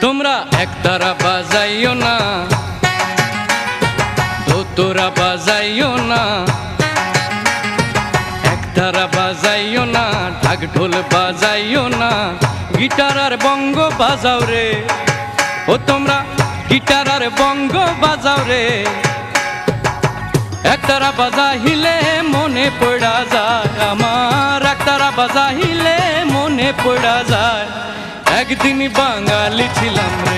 তোমরা একতারা বাজাইও না, দোতরা বাজাইও না, একতারা বাজাইও না, ঢাক ঢোল বাজাইও না, গিটার আর বঙ্গ বাজাও রে। ও তোমরা গিটার আর বঙ্গ বাজাও রে। একতারা বাজাইলে মনে পড়া যায় আমার, একতারা বাজাইলে মনে পড়া যায়। একদিন বাঙালি ছিলাম